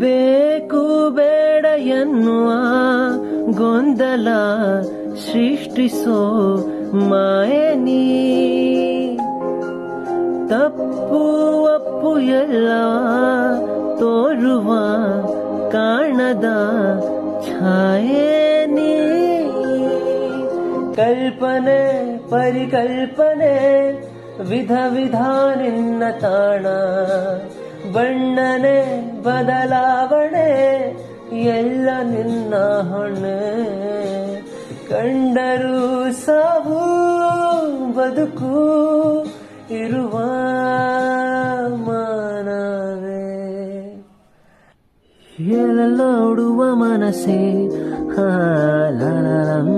ಬೇಕು ಬೇಡ ಎನ್ನುವ ಗೊಂದಲ ಸೃಷ್ಟಿಸೋ ಮಾಯನಿ, ತಪ್ಪು ಒಪ್ಪು ಎಲ್ಲ ತೋರುವ ಕಾಣದ ಛಾಯನಿ. ಕಲ್ಪನೆ ಪರಿಕಲ್ಪನೆ ವಿಧ ವಿಧ ನಿನ್ನ ತಾಣ, ಬಣ್ಣನೆ ಬದಲಾವಣೆ ಎಲ್ಲ ನಿನ್ನ ಹೊಣೆ. ಕಂಡರೂ ಸಾವು ಬದುಕು ಇರುವ ಮಾನವೇ. ಎಲ್ಲೆಲ್ಲೋಡುವ ಮನಸ್ಸೇ ಲಾಲಾಲಂ